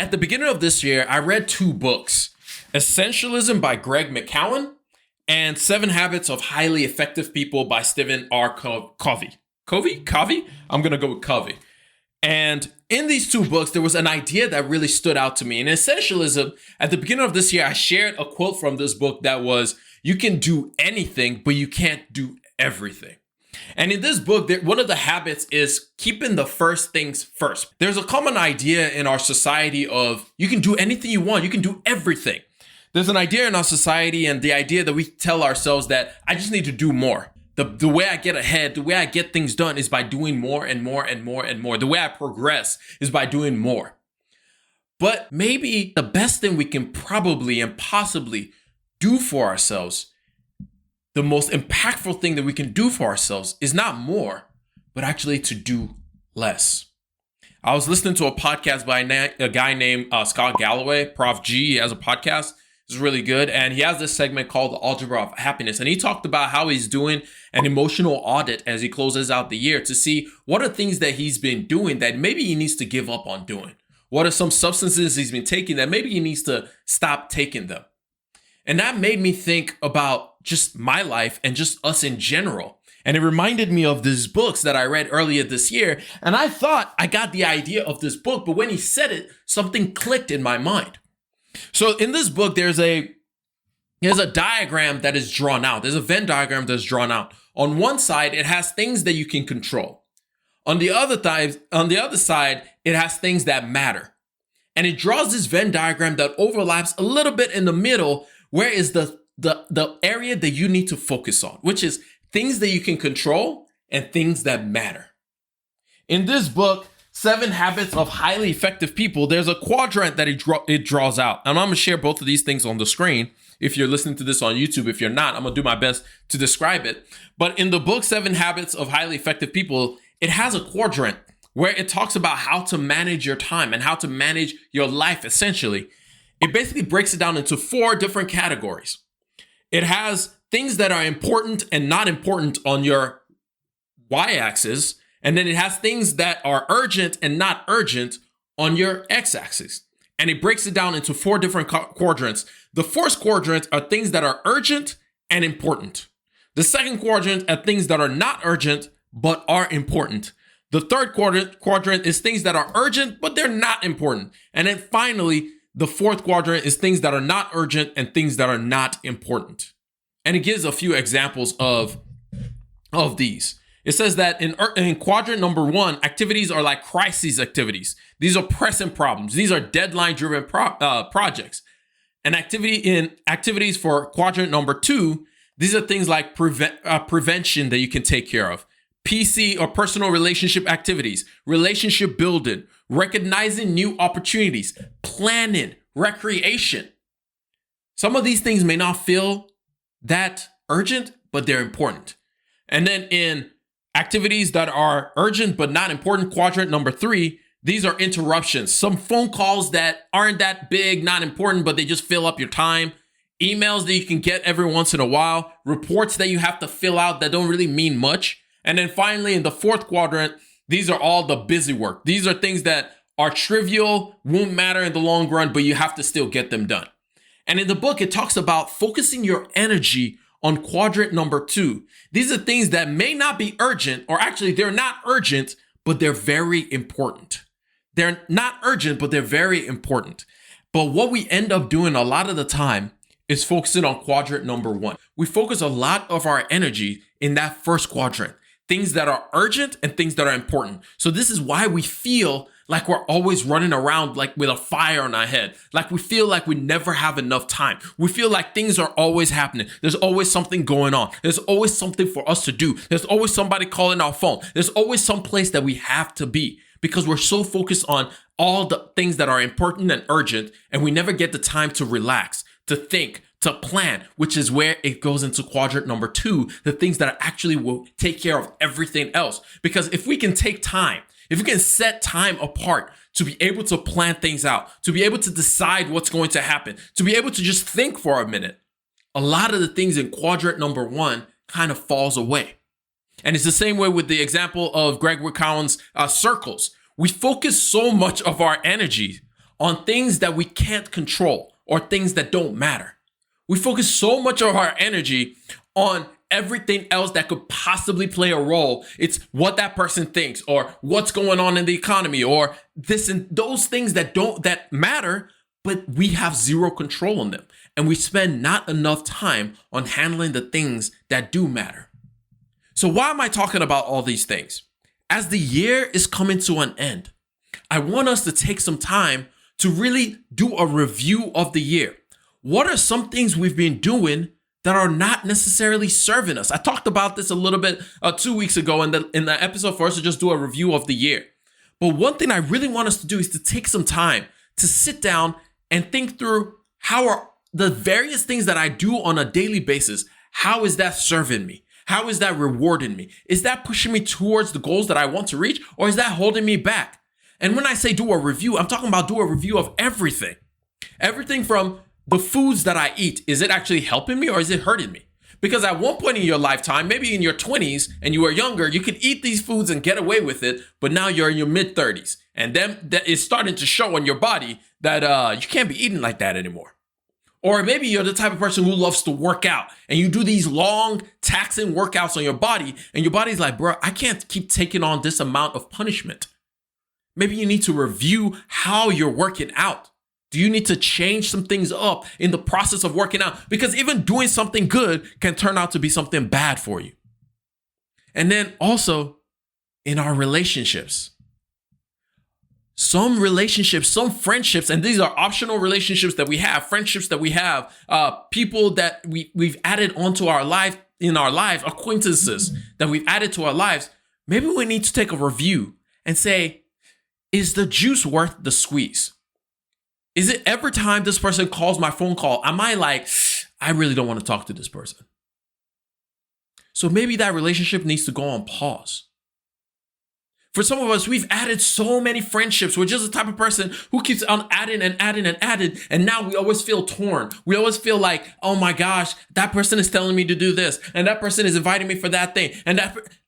At the beginning of this year, I read two books, Essentialism by Greg McKeown and 7 Habits of Highly Effective People by Stephen R. Covey. Covey? I'm going to go with Covey. And in these two books, there was an idea that really stood out to me. In Essentialism, at the beginning of this year, I shared a quote from this book that was, you can do anything, but you can't do everything. And in this book, one of the habits is keeping the first things first. There's a common idea in our society of you can do anything you want. You can do everything. There's an idea in our society and the idea that we tell ourselves that I just need to do more. The way I get ahead, the way I get things done is by doing more and more and more and more. The way I progress is by doing more. But maybe the best thing we can probably and possibly do for ourselves, the most impactful thing that we can do for ourselves is not more, but actually to do less. I was listening to a podcast by a guy named Scott Galloway, Prof G. He has a podcast. It's really good. And he has this segment called The Algebra of Happiness. And he talked about how he's doing an emotional audit as he closes out the year to see what are things that he's been doing that maybe he needs to give up on doing. What are some substances he's been taking that maybe he needs to stop taking them? And that made me think about just my life and just us in general. And it reminded me of these books that I read earlier this year. And I thought I got the idea of this book, but when he said it, something clicked in my mind. So in this book, there's a diagram that is drawn out. There's a Venn diagram that's drawn out. On one side, it has things that you can control. On the other side, it has things that matter. And it draws this Venn diagram that overlaps a little bit in the middle, where is the area that you need to focus on, which is things that you can control and things that matter. In this book, 7 Habits of Highly Effective People, there's a quadrant that it draws out. And I'm going to share both of these things on the screen. If you're listening to this on YouTube, if you're not, I'm going to do my best to describe it. But in the book, 7 Habits of Highly Effective People, it has a quadrant where it talks about how to manage your time and how to manage your life, essentially. It basically breaks it down into 4 different categories. It has things that are important and not important on your y-axis. And then it has things that are urgent and not urgent on your x-axis. And it breaks it down into 4 different quadrants. The first quadrant are things that are urgent and important. The second quadrant are things that are not urgent, but are important. The third quadrant is things that are urgent, but they're not important. And then finally, the fourth quadrant is things that are not urgent and things that are not important. And it gives a few examples of these. It says that in quadrant number 1, activities are like crisis activities. These are pressing problems. These are deadline-driven projects. And activities for quadrant number 2, these are things like prevention that you can take care of. PC or personal relationship activities, relationship building, recognizing new opportunities, planning, recreation. Some of these things may not feel that urgent, but they're important. And then in activities that are urgent but not important, quadrant number 3, these are interruptions. Some phone calls that aren't that big, not important, but they just fill up your time. Emails that you can get every once in a while. Reports that you have to fill out that don't really mean much. And then finally, in the fourth quadrant, these are all the busy work. These are things that are trivial, won't matter in the long run, but you have to still get them done. And in the book, it talks about focusing your energy on quadrant number 2. These are things that may not be urgent, or actually they're not urgent, but they're very important. They're not urgent, but they're very important. But what we end up doing a lot of the time is focusing on quadrant number 1. We focus a lot of our energy in that first quadrant, things that are urgent and things that are important. So this is why we feel like we're always running around like with a fire on our head. Like we feel like we never have enough time. We feel like things are always happening. There's always something going on. There's always something for us to do. There's always somebody calling our phone. There's always some place that we have to be because we're so focused on all the things that are important and urgent, and we never get the time to relax, to think, to plan, which is where it goes into quadrant number 2, the things that actually will take care of everything else. Because if we can take time, if we can set time apart to be able to plan things out, to be able to decide what's going to happen, to be able to just think for a minute, a lot of the things in quadrant number 1 kind of falls away. And it's the same way with the example of Greg McKeown's circles. We focus so much of our energy on things that we can't control or things that don't matter. We focus so much of our energy on everything else that could possibly play a role. It's what that person thinks or what's going on in the economy or this and those things that matter, but we have zero control on them. And we spend not enough time on handling the things that do matter. So why am I talking about all these things? As the year is coming to an end, I want us to take some time to really do a review of the year. What are some things we've been doing that are not necessarily serving us? I talked about this a little bit 2 weeks ago in the episode for us to just do a review of the year. But one thing I really want us to do is to take some time to sit down and think through how are the various things that I do on a daily basis, how is that serving me? How is that rewarding me? Is that pushing me towards the goals that I want to reach, or is that holding me back? And when I say do a review, I'm talking about do a review of everything. Everything from the foods that I eat. Is it actually helping me or is it hurting me? Because at one point in your lifetime, maybe in your 20s and you were younger, you could eat these foods and get away with it. But now you're in your mid 30s and then that is starting to show on your body that you can't be eating like that anymore. Or maybe you're the type of person who loves to work out and you do these long taxing workouts on your body and your body's like, bro, I can't keep taking on this amount of punishment. Maybe you need to review how you're working out. Do you need to change some things up in the process of working out? Because even doing something good can turn out to be something bad for you. And then also in our relationships. Some relationships, some friendships, and these are optional relationships that we have, friendships that we have, people that we've added onto our life, in our lives, acquaintances that we've added to our lives. Maybe we need to take a review and say, is the juice worth the squeeze? Is it every time this person calls my phone call, am I like, I really don't want to talk to this person? So maybe that relationship needs to go on pause. For some of us, we've added so many friendships. We're just the type of person who keeps on adding and adding and adding. And now we always feel torn. We always feel like, oh my gosh, that person is telling me to do this. And that person is inviting me for that thing. And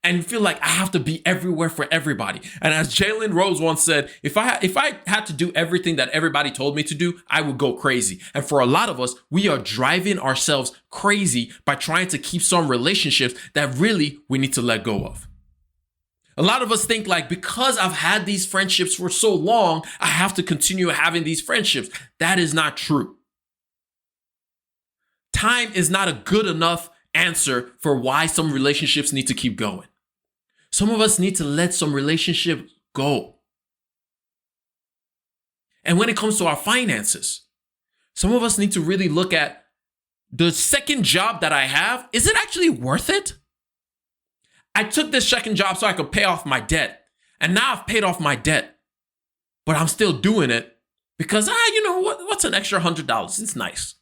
you feel like I have to be everywhere for everybody. And as Jalen Rose once said, if I had to do everything that everybody told me to do, I would go crazy. And for a lot of us, we are driving ourselves crazy by trying to keep some relationships that really we need to let go of. A lot of us think like, because I've had these friendships for so long, I have to continue having these friendships. That is not true. Time is not a good enough answer for why some relationships need to keep going. Some of us need to let some relationships go. And when it comes to our finances, some of us need to really look at the second job that I have. Is it actually worth it? I took this second job so I could pay off my debt. And now I've paid off my debt. But I'm still doing it because, what's an extra $100? It's nice.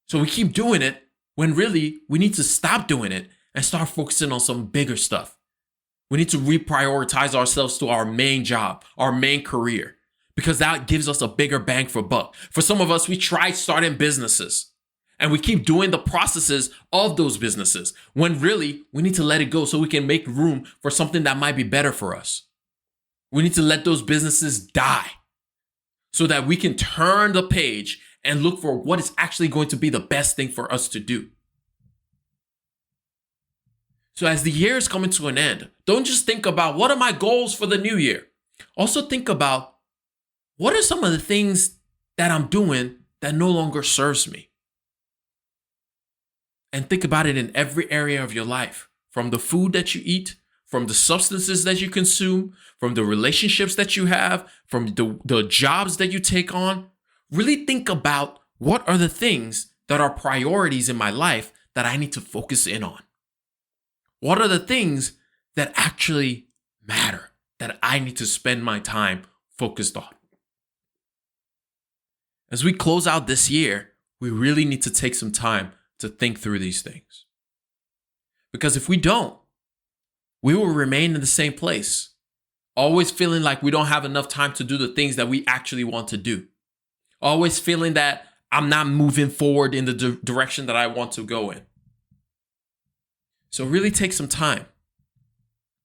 So we keep doing it when really we need to stop doing it and start focusing on some bigger stuff. We need to reprioritize ourselves to our main job, our main career, because that gives us a bigger bang for buck. For some of us, we try starting businesses. And we keep doing the processes of those businesses when really we need to let it go so we can make room for something that might be better for us. We need to let those businesses die so that we can turn the page and look for what is actually going to be the best thing for us to do. So as the year is coming to an end, don't just think about what are my goals for the new year. Also think about what are some of the things that I'm doing that no longer serves me. And think about it in every area of your life, from the food that you eat, from the substances that you consume, from the relationships that you have, from the jobs that you take on. Really think about what are the things that are priorities in my life that I need to focus in on. What are the things that actually matter that I need to spend my time focused on? As we close out this year, we really need to take some time to think through these things. Because if we don't, we will remain in the same place, always feeling like we don't have enough time to do the things that we actually want to do. Always feeling that I'm not moving forward in the direction that I want to go in. So really take some time,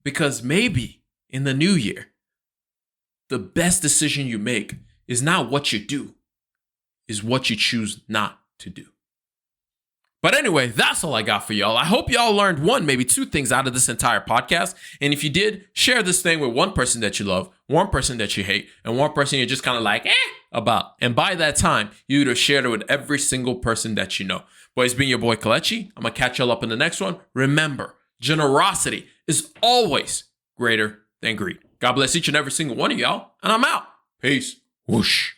because maybe in the new year, the best decision you make is not what you do, is what you choose not to do. But anyway, that's all I got for y'all. I hope y'all learned one, maybe two things out of this entire podcast. And if you did, share this thing with one person that you love, one person that you hate, and one person you're just kind of like, about. And by that time, you would have shared it with every single person that you know. But it's been your boy Kelechi. I'm going to catch y'all up in the next one. Remember, generosity is always greater than greed. God bless each and every single one of y'all. And I'm out. Peace. Whoosh.